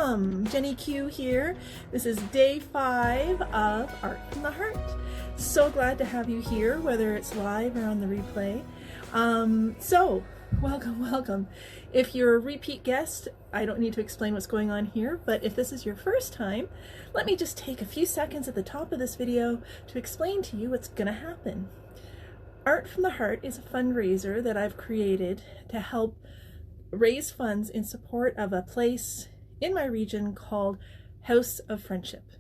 welcome! Jenny Q here. This is day 5 of Art from the Heart. So glad to have you here, whether it's live or on the replay. Welcome. If you're a repeat guest, I don't need to explain what's going on here, but if this is your first time, let me just take a few seconds at the top of this video to explain to you what's going to happen. Art from the Heart is a fundraiser that I've created to help raise funds in support of a place in my region called House of Friendship.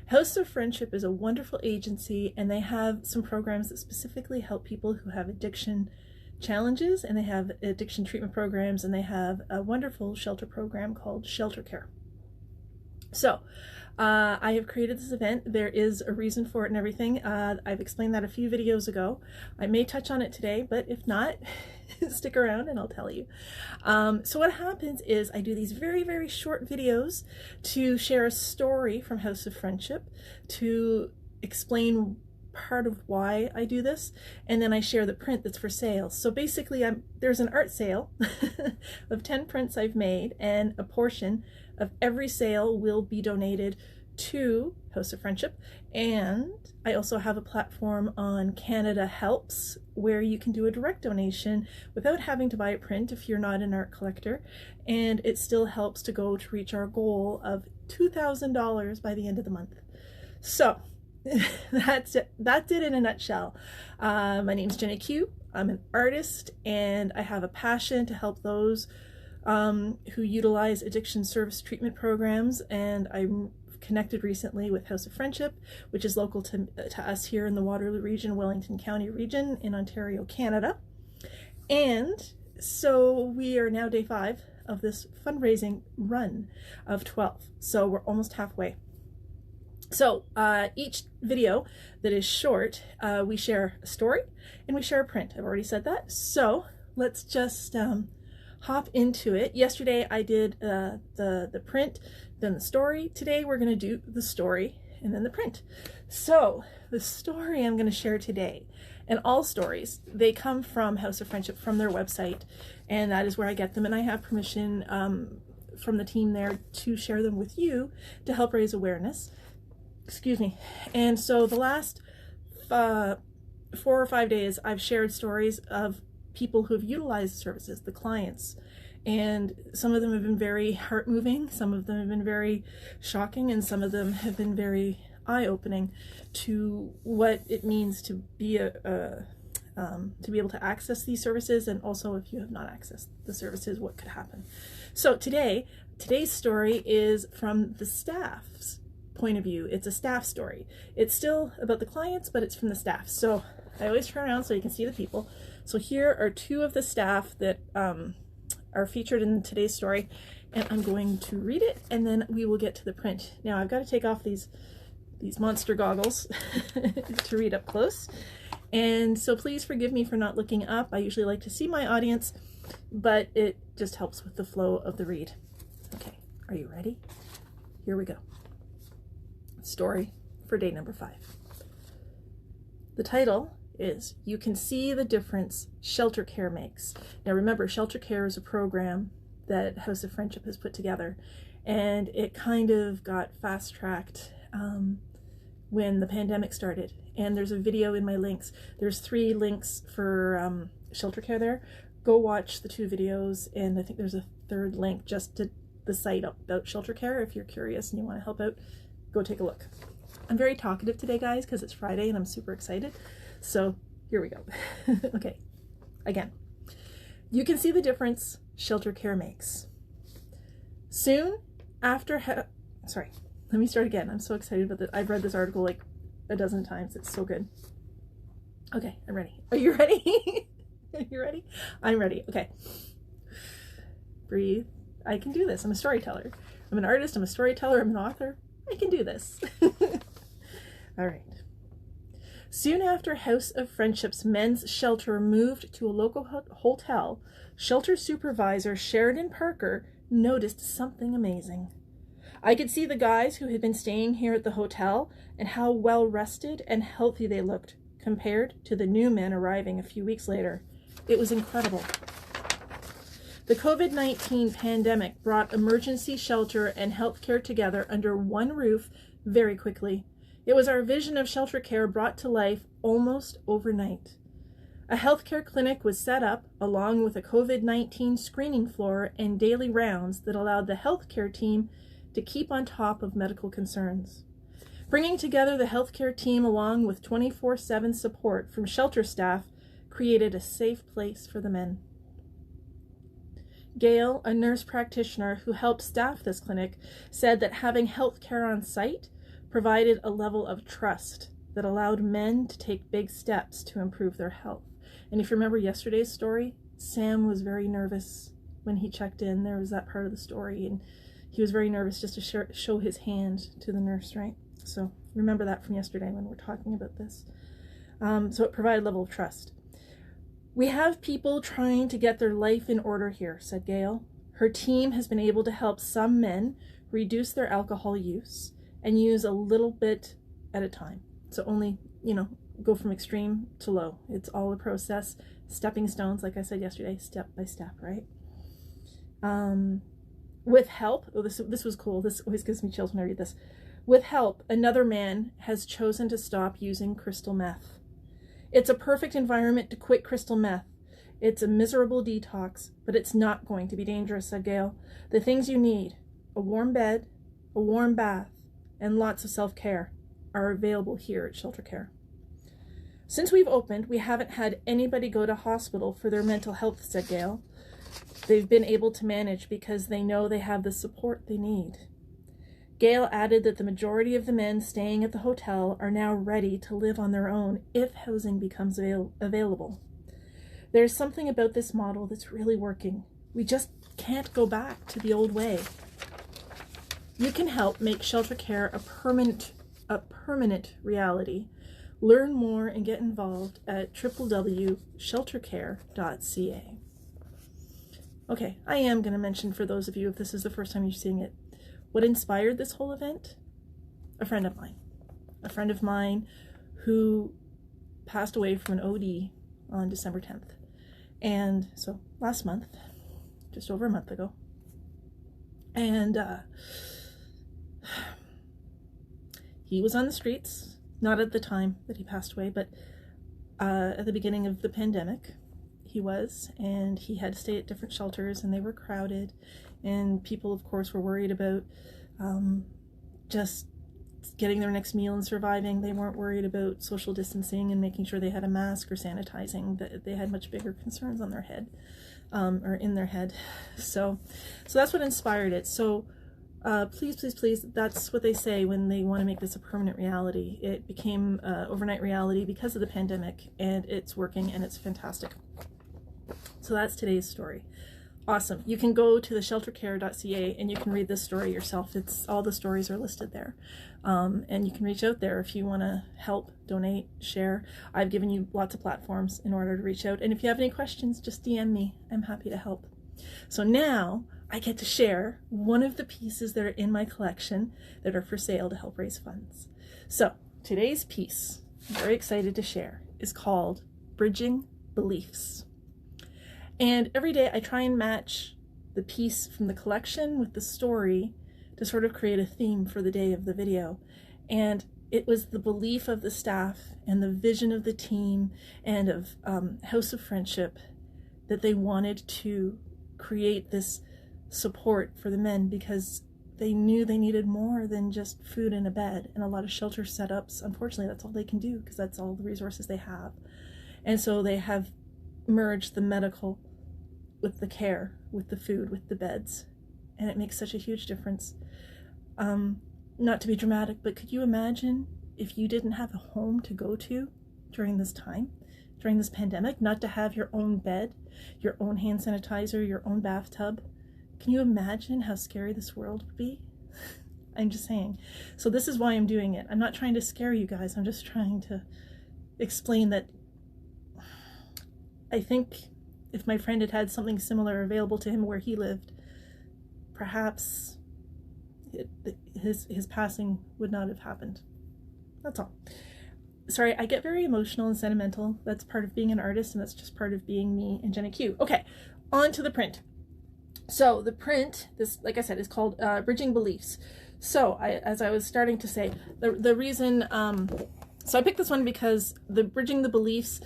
House of Friendship is a wonderful agency, and they have some programs that specifically help people who have addiction challenges, and they have addiction treatment programs, and they have a wonderful shelter program called Shelter Care. So I have created this event. There is a reason for it and everything. I've explained that a few videos ago. I may touch on it today, but if not, stick around and I'll tell you. So what happens is I do these very short videos to share a story from House of Friendship, to explain part of why I do this, and then I share the print that's for sale. So basically there's an art sale of 10 prints I've made, and a portion of every sale will be donated to House of Friendship. And I also have a platform on Canada Helps where you can do a direct donation without having to buy a print if you're not an art collector, and it still helps to go to reach our goal of $2,000 by the end of the month. So that's it in a nutshell. My name's Jenny Q. I'm an artist, and I have a passion to help those who utilize addiction service treatment programs, and I'm connected recently with House of Friendship, which is local to us here in the Waterloo region, Wellington County region in Ontario, Canada. And so we are now day 5 of this fundraising run of 12. So we're almost halfway. So each video that is short, we share a story and we share a print. I've already said that. So let's just hop into it. Yesterday I did the print, then the story. Today we're going to do the story and then the print. So the story I'm going to share today, and all stories, they come from House of Friendship, from their website, and that is where I get them, and I have permission from the team there to share them with you to help raise awareness. Excuse me. And so the last 4 or 5 days I've shared stories of people who've utilized services, the clients, and some of them have been very heart-moving, some of them have been very shocking, and some of them have been very eye-opening to what it means to be to be able to access these services, and also if you have not accessed the services, what could happen. So today's story is from the staff's point of view. It's a staff story. It's still about the clients, but it's from the staff. So I always turn around so you can see the people. So here are 2 of the staff that are featured in today's story, and I'm going to read it, and then we will get to the print. Now I've got to take off these monster goggles to read up close, and so please forgive me for not looking up. I usually like to see my audience, but it just helps with the flow of the read. Okay, are you ready? Here we go. Story for day number 5. The title is You Can See the Difference Shelter Care Makes. Now remember, Shelter Care is a program that House of Friendship has put together, and it kind of got fast-tracked when the pandemic started. And there's a video in my links. There's 3 links for Shelter Care there. Go watch the 2 videos, and I think there's a 3rd link just to the site about Shelter Care. If you're curious and you want to help out, go take a look. I'm very talkative today, guys, because it's Friday and I'm super excited. So here we go. Okay, again. You can see the difference Shelter Care makes. Soon after, sorry, let me start again. I'm so excited about that. I've read this article like a dozen times. It's so good. Okay, I'm ready. Are you ready? Are you ready? I'm ready. Okay. Breathe. I can do this. I'm a storyteller. I'm an artist. I'm a storyteller. I'm an author. I can do this. All right. Soon after House of Friendship's men's shelter moved to a local hotel, shelter supervisor Sheridan noticed something amazing. I could see the guys who had been staying here at the hotel and how well rested and healthy they looked compared to the new men arriving a few weeks later. It was incredible. The COVID-19 pandemic brought emergency shelter and healthcare together under one roof very quickly. It was our vision of shelter care brought to life almost overnight. A healthcare clinic was set up along with a COVID-19 screening floor and daily rounds that allowed the healthcare team to keep on top of medical concerns. Bringing together the healthcare team along with 24/7 support from shelter staff created a safe place for the men. Gail, a nurse practitioner who helped staff this clinic, said that having healthcare on site provided a level of trust that allowed men to take big steps to improve their health. And if you remember yesterday's story, Sam was very nervous when he checked in. There was that part of the story, and he was very nervous just to show his hand to the nurse, right? So remember that from yesterday when we're talking about this. So it provided a level of trust. We have people trying to get their life in order here, said Gail. Her team has been able to help some men reduce their alcohol use and use a little bit at a time. So only, go from extreme to low. It's all a process, stepping stones, like I said yesterday, step by step, right? With help, this was cool. This always gives me chills when I read this. With help, another man has chosen to stop using crystal meth. It's a perfect environment to quit crystal meth. It's a miserable detox, but it's not going to be dangerous, said Gail. The things you need, a warm bed, a warm bath, and lots of self-care are available here at Shelter Care. Since we've opened, we haven't had anybody go to hospital for their mental health, said Gail. They've been able to manage because they know they have the support they need. Gail added that the majority of the men staying at the hotel are now ready to live on their own if housing becomes available. There's something about this model that's really working. We just can't go back to the old way. You can help make Shelter Care a permanent reality. Learn more and get involved at www.sheltercare.ca. Okay, I am going to mention for those of you, if this is the first time you're seeing it, what inspired this whole event? A friend of mine who passed away from an OD on December 10th. And so last month, just over a month ago. And he was on the streets, not at the time that he passed away, but at the beginning of the pandemic. He was, and he had to stay at different shelters, and they were crowded, and people, of course, were worried about just getting their next meal and surviving. They weren't worried about social distancing and making sure they had a mask or sanitizing. They had much bigger concerns on their head, or in their head. So that's what inspired it. So please, that's what they say when they want to make this a permanent reality. It became overnight reality because of the pandemic, and it's working, and it's fantastic. So that's today's story. Awesome. You can go to the sheltercare.ca and you can read this story yourself. All the stories are listed there. And you can reach out there if you want to help, donate, share. I've given you lots of platforms in order to reach out. And if you have any questions, just DM me. I'm happy to help. So now I get to share one of the pieces that are in my collection that are for sale to help raise funds. So today's piece, I'm very excited to share, is called Bridging Beliefs. And every day I try and match the piece from the collection with the story to sort of create a theme for the day of the video. And it was the belief of the staff and the vision of the team and of House of Friendship that they wanted to create this support for the men, because they knew they needed more than just food and a bed. And a lot of shelter setups, unfortunately, that's all they can do because that's all the resources they have. And so they have merged the medical with the care, with the food, with the beds, and it makes such a huge difference. Not to be dramatic, but could you imagine if you didn't have a home to go to during this time, during this pandemic, not to have your own bed, your own hand sanitizer, your own bathtub? Can you imagine how scary this world would be? I'm just saying. So this is why I'm doing it. I'm not trying to scare you guys. I'm just trying to explain that I think if my friend had had something similar available to him where he lived, perhaps his passing would not have happened. That's all. Sorry, I get very emotional and sentimental. That's part of being an artist, and that's just part of being me and Jenna Q. Okay, on to the print. So the print, this, like I said, is called Bridging Beliefs. So as I was starting to say, the reason, so I picked this one because the Bridging the Beliefs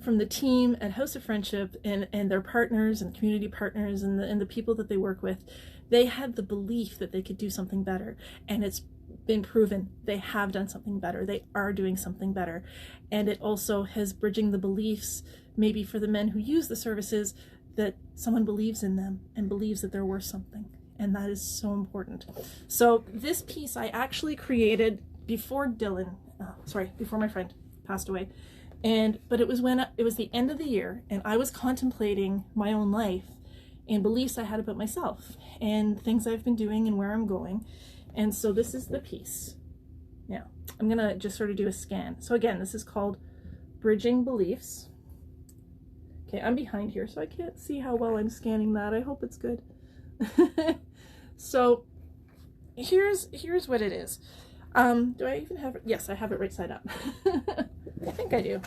from the team at House of Friendship and their partners and community partners and the people that they work with, they had the belief that they could do something better. And it's been proven they have done something better. They are doing something better. And it also has bridging the beliefs, maybe for the men who use the services, that someone believes in them and believes that they're worth something. And that is so important. So this piece I actually created before before my friend passed away. But it was when it was the end of the year and I was contemplating my own life and beliefs I had about myself and things I've been doing and where I'm going. And so this is the piece. Now, I'm gonna just sort of do a scan. So again, this is called Bridging Beliefs. Okay, I'm behind here, so I can't see how well I'm scanning that. I hope it's good. So here's what it is. Do I even have it? Yes, I have it right side up. I think I do.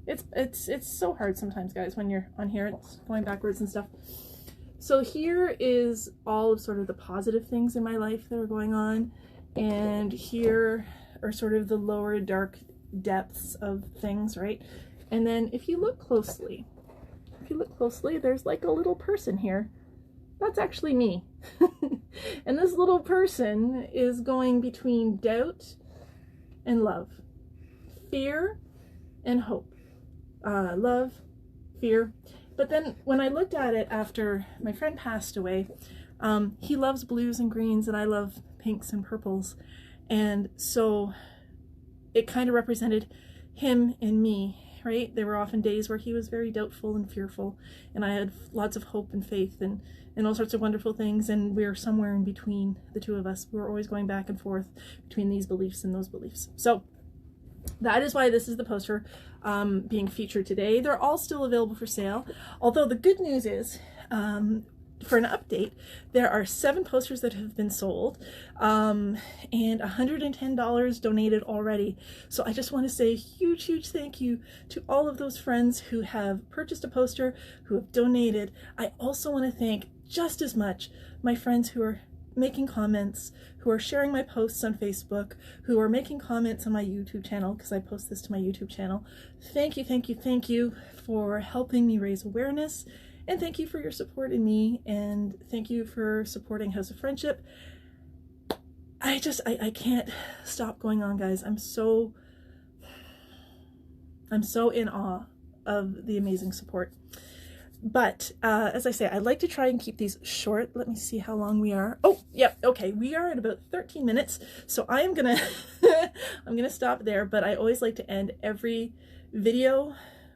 It's so hard sometimes, guys, when you're on here. It's going backwards and stuff. So here is all of sort of the positive things in my life that are going on, and here are sort of the lower dark depths of things, right? And then if you look closely, there's like a little person here. That's actually me. And this little person is going between doubt and love, fear and hope, love, fear. But then when I looked at it after my friend passed away, he loves blues and greens and I love pinks and purples. And so it kind of represented him and me, right? There were often days where he was very doubtful and fearful, and I had lots of hope and faith and all sorts of wonderful things, and we're somewhere in between, the two of us. We were always going back and forth between these beliefs and those beliefs. So that is why this is the poster being featured today. They're all still available for sale, although the good news is, for an update, there are 7 posters that have been sold, and $110 donated already. So I just want to say a huge thank you to all of those friends who have purchased a poster, who have donated. I also want to thank just as much my friends who are making comments, who are sharing my posts on Facebook, who are making comments on my YouTube channel, because I post this to my YouTube channel. Thank you for helping me raise awareness. And thank you for your support in me, and thank you for supporting House of Friendship. I can't stop going on, guys. I'm so in awe of the amazing support. But as I say, I like to try and keep these short. Let me see how long we are. Oh, yep, okay, we are at about 13 minutes. So I am gonna I'm gonna stop there. But I always like to end every video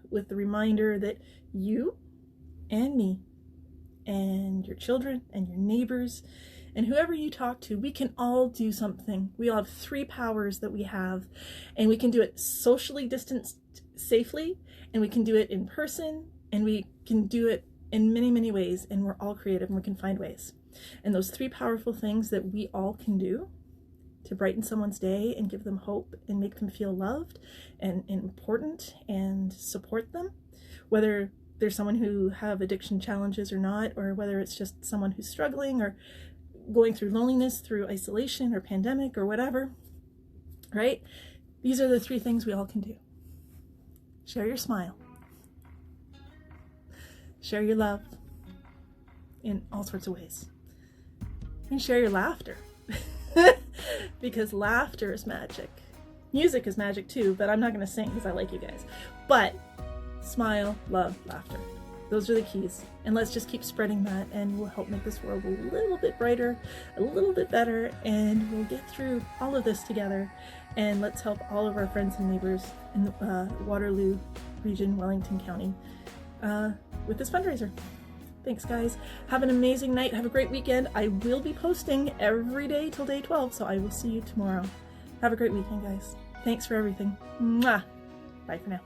with the reminder that you and me and your children and your neighbors and whoever you talk to, we can all do something. We all have 3 powers that we have, and we can do it socially distanced safely, and we can do it in person, and we can do it in many ways, and we're all creative and we can find ways. And those 3 powerful things that we all can do to brighten someone's day and give them hope and make them feel loved and important and support them, whether there's someone who have addiction challenges or not, or whether it's just someone who's struggling or going through loneliness, through isolation or pandemic or whatever, right? These are the 3 things we all can do. Share your smile. Share your love in all sorts of ways. And share your laughter. Because laughter is magic. Music is magic too, but I'm not going to sing because I like you guys. But smile, love, laughter. Those are the keys. And let's just keep spreading that, and we'll help make this world a little bit brighter, a little bit better, and we'll get through all of this together. And let's help all of our friends and neighbors in the Waterloo region, Wellington County, with this fundraiser. Thanks, guys. Have an amazing night. Have a great weekend. I will be posting every day till day 12, so I will see you tomorrow. Have a great weekend, guys. Thanks for everything. Mwah. Bye for now.